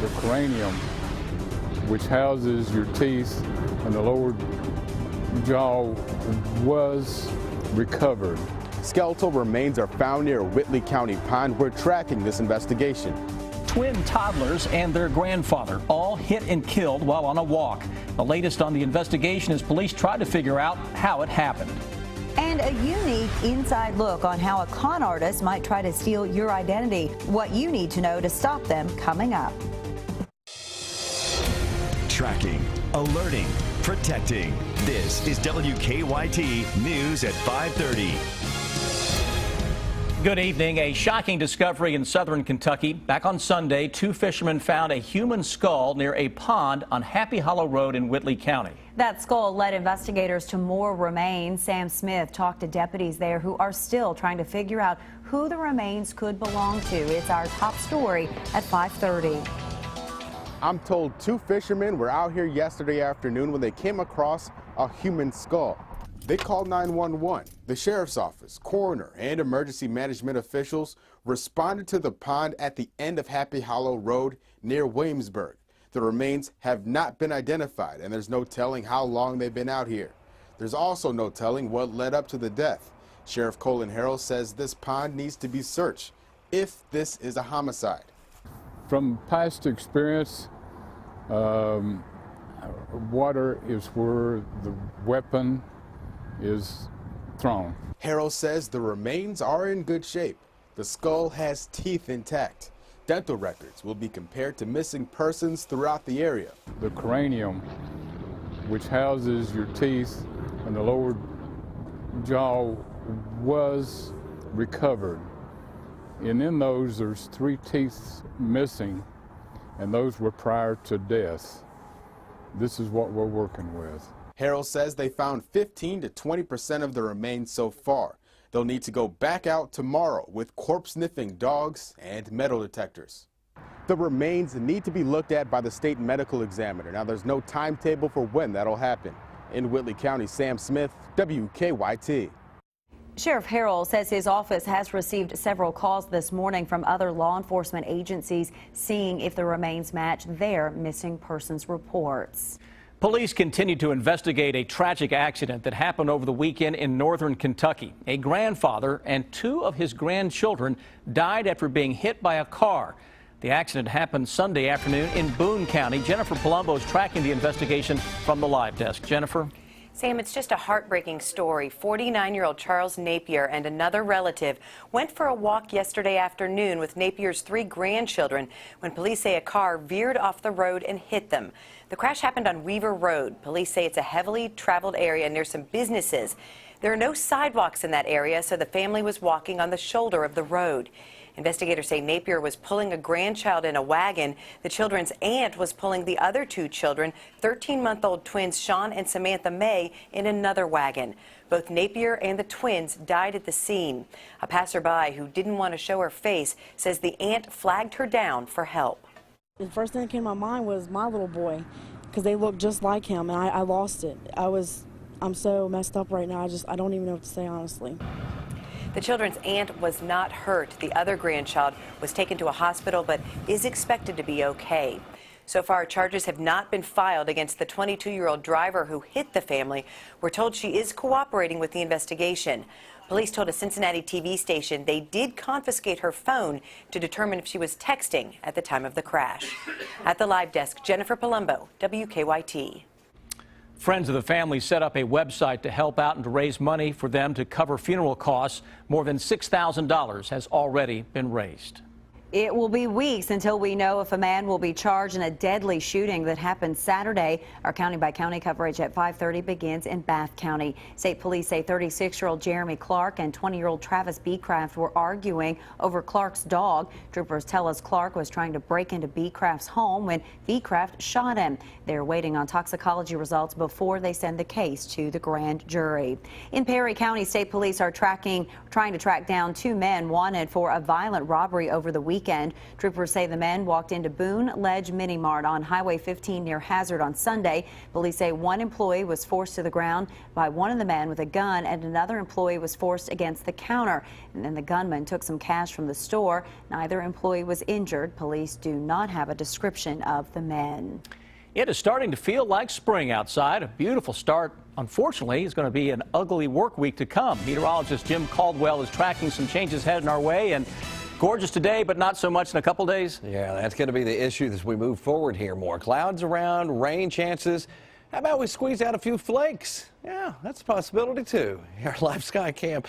The cranium, which houses your teeth and the lower jaw, was recovered. Skeletal remains are found near Whitley County Pond. We're tracking this investigation. Twin toddlers and their grandfather all hit and killed while on a walk. The latest on the investigation is police try to figure out how it happened. And a unique inside look on how a con artist might try to steal your identity. What you need to know to stop them coming up. Tracking, alerting, protecting. This is WKYT News at 5:30. Good evening. A shocking discovery in southern Kentucky. Back on Sunday, two fishermen found a human skull near a pond on Happy Hollow Road in Whitley County. That skull led investigators to more remains. Sam Smith talked to deputies there who are still trying to figure out who the remains could belong to. It's our top story at 5:30. I'm told two fishermen were out here yesterday afternoon when they came across a human skull. They called 911. The sheriff's office, coroner, and emergency management officials responded to the pond at the end of Happy Hollow Road near Williamsburg. The remains have not been identified, and there's no telling how long they've been out here. There's also no telling what led up to the death. Sheriff Colin Harrell says this pond needs to be searched if this is a homicide. From past experience, water is where the weapon is thrown. Harrell says the remains are in good shape. The skull has teeth intact. Dental records will be compared to missing persons throughout the area. The cranium, which houses your teeth and the lower jaw, was recovered. And in those, there's 3 teeth missing, and those were prior to death. This is what we're working with. Harrell says they found 15 to 20% of the remains so far. They'll need to go back out tomorrow with corpse-sniffing dogs and metal detectors. The remains need to be looked at by the state medical examiner. Now, there's no timetable for when that'll happen. In Whitley County, Sam Smith, WKYT. Sheriff Harrell says his office has received several calls this morning from other law enforcement agencies seeing if the remains match their missing persons reports. Police continue to investigate a tragic accident that happened over the weekend in northern Kentucky. A grandfather and 2 of his grandchildren died after being hit by a car. The accident happened Sunday afternoon in Boone County. Jennifer Palumbo is tracking the investigation from the live desk. Jennifer? Sam, it's just a heartbreaking story. 49-year-old Charles Napier and another relative went for a walk yesterday afternoon with Napier's 3 grandchildren when police say a car veered off the road and hit them. The crash happened on Weaver Road. Police say it's a heavily traveled area near some businesses. There are no sidewalks in that area, so the family was walking on the shoulder of the road. Investigators say Napier was pulling a grandchild in a wagon. The children's aunt was pulling the other 2 children, 13-month-old twins Sean and Samantha May, in another wagon. Both Napier and the twins died at the scene. A passerby who didn't want to show her face says the aunt flagged her down for help. The first thing that came to my mind was my little boy, because they looked just like him, and I lost it. I'm so messed up right now. I don't even know what to say, honestly. The children's aunt was not hurt. The other grandchild was taken to a hospital but is expected to be okay. So far, charges have not been filed against the 22-year-old driver who hit the family. We're told she is cooperating with the investigation. Police told a Cincinnati TV station they did confiscate her phone to determine if she was texting at the time of the crash. At the live desk, Jennifer Palumbo, WKYT. Friends of the family set up a website to help out and to raise money for them to cover funeral costs. More than $6,000 has already been raised. It will be weeks until we know if a man will be charged in a deadly shooting that happened Saturday. Our county-by-county coverage at 5:30 begins in Bath County. State police say 36-year-old Jeremy Clark and 20-year-old Travis Beecraft were arguing over Clark's dog. Troopers tell us Clark was trying to break into Beecraft's home when Beecraft shot him. They're waiting on toxicology results before they send the case to the grand jury. In Perry County, state police are trying to track down 2 men wanted for a violent robbery over the weekend. weekend. Troopers say the men walked into Boone Ledge Mini Mart on Highway 15 near Hazard on Sunday. Police say one employee was forced to the ground by one of the men with a gun, and another employee was forced against the counter. And then the gunman took some cash from the store. Neither employee was injured. Police do not have a description of the men. It is starting to feel like spring outside. A beautiful start. Unfortunately, it's going to be an ugly work week to come. Meteorologist Jim Caldwell is tracking some changes heading our way, and gorgeous today, but not so much in a couple days. Yeah, that's going to be the issue as we move forward here. More clouds around, rain chances. How about we squeeze out a few flakes? Yeah, that's a possibility too. Our live sky cam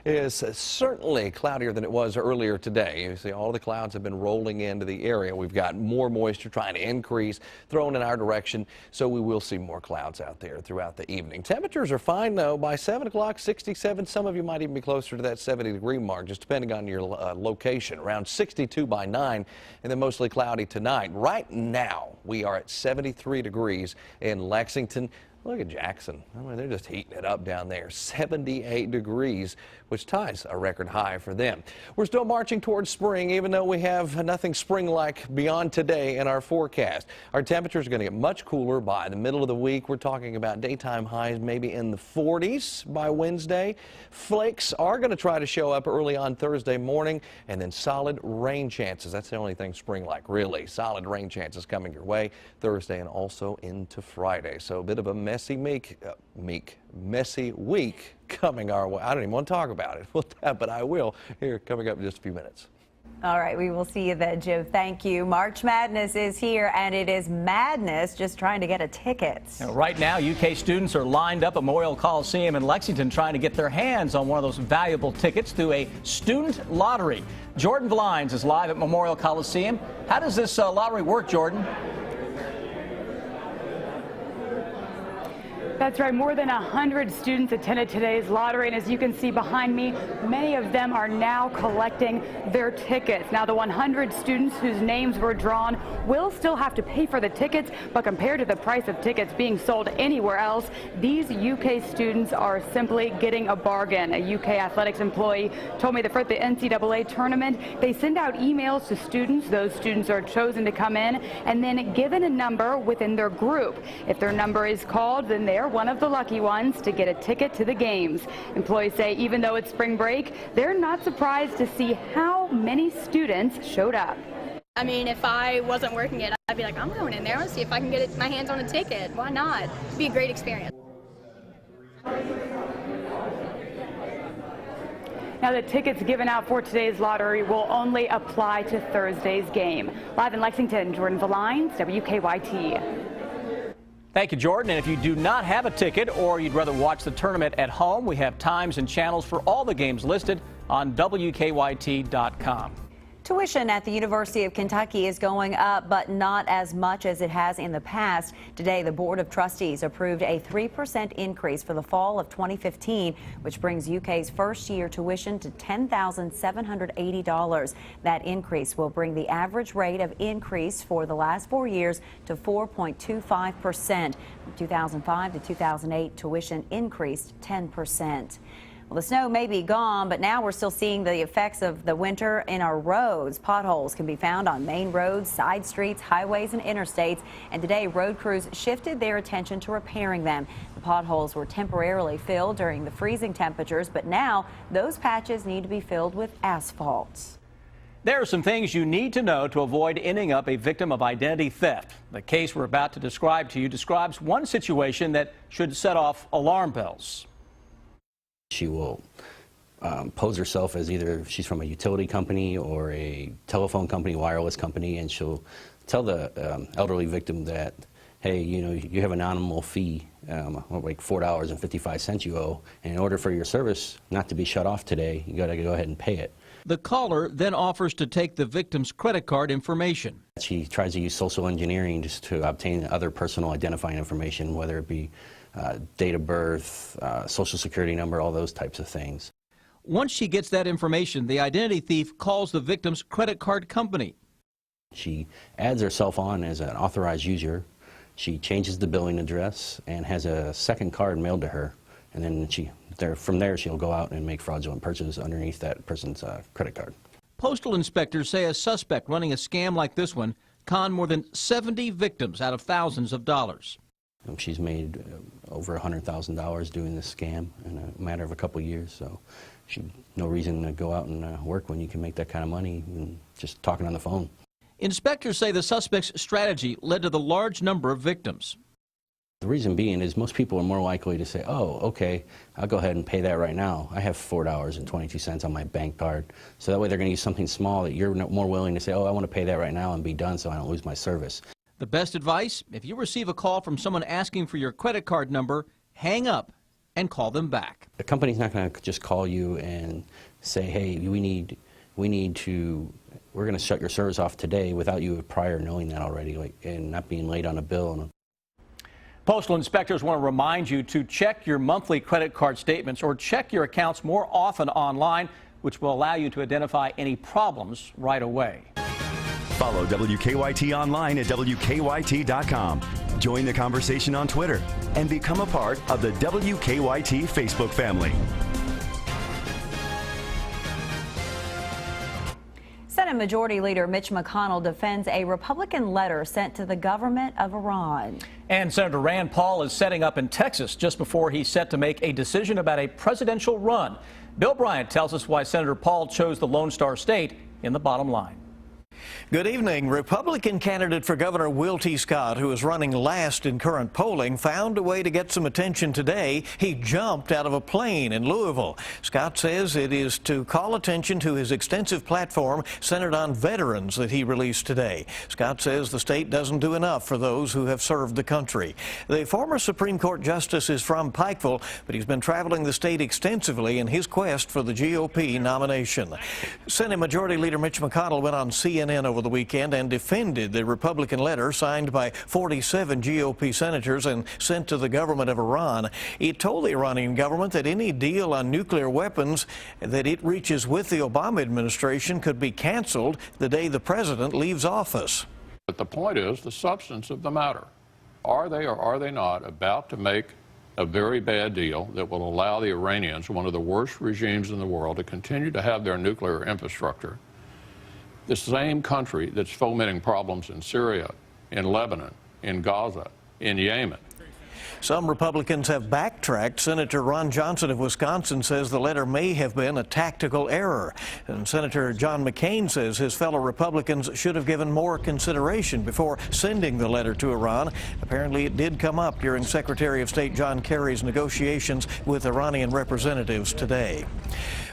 is certainly cloudier than it was earlier today. You see all the clouds have been rolling into the area. We've got more moisture trying to increase, thrown in our direction, so we will see more clouds out there throughout the evening. Temperatures are fine though. By 7 o'clock, 67. Some of you might even be closer to that 70-degree mark, just depending on your location. Around 62 by 9, and then mostly cloudy tonight. Right now, we are at 73 degrees in Lexington. Look at Jackson. I mean, they're just heating it up down there. 78 degrees, which ties a record high for them. We're still marching towards spring, even though we have nothing spring-like beyond today in our forecast. Our temperatures are going to get much cooler by the middle of the week. We're talking about daytime highs maybe in the 40s by Wednesday. Flakes are going to try to show up early on Thursday morning, and then solid rain chances. That's the only thing spring-like, really. Solid rain chances coming your way Thursday and also into Friday. So a bit of a messy week coming our way. I don't even want to talk about it, but I will here coming up in just a few minutes. All right, we will see you then, Jim. Thank you. March Madness is here, and it is madness just trying to get a ticket. Right now, UK students are lined up at Memorial Coliseum in Lexington trying to get their hands on one of those valuable tickets through a student lottery. Jordan Vlines is live at Memorial Coliseum. How does this lottery work, Jordan? That's right. More than 100 students attended today's lottery, and as you can see behind me, many of them are now collecting their tickets. Now, the 100 students whose names were drawn will still have to pay for the tickets, but compared to the price of tickets being sold anywhere else, these UK students are simply getting a bargain. A UK athletics employee told me that for the NCAA tournament, they send out emails to students. Those students are chosen to come in and then given a number within their group. If their number is called, then they're one of the lucky ones to get a ticket to the games. Employees say even though it's spring break, they're not surprised to see how many students showed up. I mean, if I wasn't working it, I'd be like, I'm going in there. Let's see if I can get my hands on a ticket. Why not? It'd be a great experience. Now, the tickets given out for today's lottery will only apply to Thursday's game. Live in Lexington, Jordan Vlines, WKYT. Thank you, Jordan. And if you do not have a ticket or you'd rather watch the tournament at home, we have times and channels for all the games listed on WKYT.com. Tuition at the University of Kentucky is going up, but not as much as it has in the past. Today, the Board of Trustees approved a 3% increase for the fall of 2015, which brings UK's first-year tuition to $10,780. That increase will bring the average rate of increase for the last 4 years to 4.25%. From 2005 to 2008, tuition increased 10%. Well, the snow may be gone, but now we're still seeing the effects of the winter in our roads. Potholes can be found on main roads, side streets, highways, and interstates. And today, road crews shifted their attention to repairing them. The potholes were temporarily filled during the freezing temperatures, but now those patches need to be filled with asphalt. There are some things you need to know to avoid ending up a victim of identity theft. The case we're about to describe to you describes one situation that should set off alarm bells. She will pose herself as either she's from a utility company or a telephone company, wireless company, and she'll tell the elderly victim that, hey, you know, you have an nominal fee, like $4.55 you owe, and in order for your service not to be shut off today, you got to go ahead and pay it. The caller then offers to take the victim's credit card information. She tries to use social engineering just to obtain other personal identifying information, whether it be date of birth, social security number, all those types of things. Once she gets that information, the identity thief calls the victim's credit card company. She adds herself on as an authorized user. She changes the billing address and has a second card mailed to her. And then from there, she'll go out and make fraudulent purchases underneath that person's credit card. Postal inspectors say a suspect running a scam like this one conned more than 70 victims out of thousands of dollars. She's made over $100,000 doing this scam in a matter of a couple years, so no reason to go out and work when you can make that kind of money and just talking on the phone. Inspectors say the suspect's strategy led to the large number of victims. The reason being is most people are more likely to say, oh, okay, I'll go ahead and pay that right now. I have $4.22 on my bank card. So that way they're going to use something small that you're more willing to say, oh, I want to pay that right now and be done so I don't lose my service. The best advice, if you receive a call from someone asking for your credit card number, hang up and call them back. The company's not going to just call you and say, hey, we're going to shut your service off today without you prior knowing that already, and not being late on a bill. Postal inspectors want to remind you to check your monthly credit card statements or check your accounts more often online, which will allow you to identify any problems right away. Follow WKYT online at WKYT.com. Join the conversation on Twitter and become a part of the WKYT Facebook family. Senate Majority Leader Mitch McConnell defends a Republican letter sent to the government of Iran. And Senator Rand Paul is setting up in Texas just before he's set to make a decision about a presidential run. Bill Bryant tells us why Senator Paul chose the Lone Star State in the bottom line. Good evening. Republican candidate for Governor Will T. Scott, who is running last in current polling, found a way to get some attention today. He jumped out of a plane in Louisville. Scott says it is to call attention to his extensive platform centered on veterans that he released today. Scott says the state doesn't do enough for those who have served the country. The former Supreme Court justice is from Pikeville, but he's been traveling the state extensively in his quest for the GOP nomination. Senate Majority Leader Mitch McConnell went on CNN over the weekend and defended the Republican letter signed by 47 GOP senators and sent to the government of Iran. He told the Iranian government that any deal on nuclear weapons that it reaches with the Obama administration could be canceled the day the president leaves office. But the point is the substance of the matter. Are they or are they not about to make a very bad deal that will allow the Iranians, one of the worst regimes in the world, to continue to have their nuclear infrastructure? The same country that's fomenting problems in Syria, in Lebanon, in Gaza, in Yemen. Some Republicans have backtracked. Senator Ron Johnson of Wisconsin says the letter may have been a tactical error. And Senator John McCain says his fellow Republicans should have given more consideration before sending the letter to Iran. Apparently it did come up during Secretary of State John Kerry's negotiations with Iranian representatives today.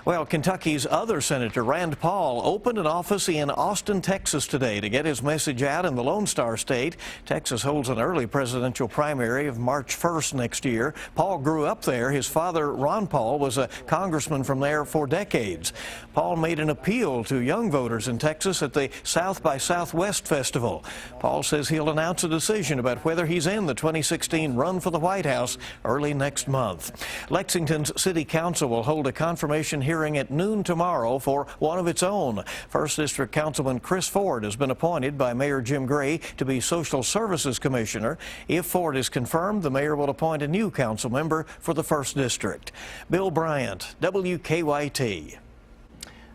Well, Kentucky's other senator, Rand Paul, opened an office in Austin, Texas today to get his message out in the Lone Star State. Texas holds an early presidential primary of March 1st next year. Paul grew up there. His father, Ron Paul, was a congressman from there for decades. Paul made an appeal to young voters in Texas at the South by Southwest Festival. Paul says he'll announce a decision about whether he's in the 2016 run for the White House early next month. Lexington's City Council will hold a confirmation hearing at noon tomorrow for one of its own. First District Councilman Chris Ford has been appointed by Mayor Jim Gray to be Social Services Commissioner. If Ford is confirmed, the mayor will appoint a new council member for the First District. Bill Bryant, WKYT.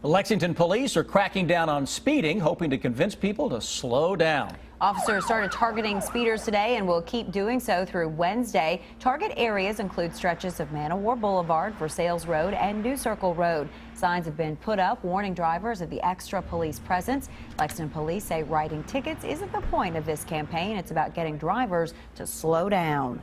Lexington police are cracking down on speeding, hoping to convince people to slow down. Officers started targeting speeders today and will keep doing so through Wednesday. Target areas include stretches of Man o' War Boulevard, Versailles Road, and New Circle Road. Signs have been put up warning drivers of the extra police presence. Lexington police say writing tickets isn't the point of this campaign. It's about getting drivers to slow down.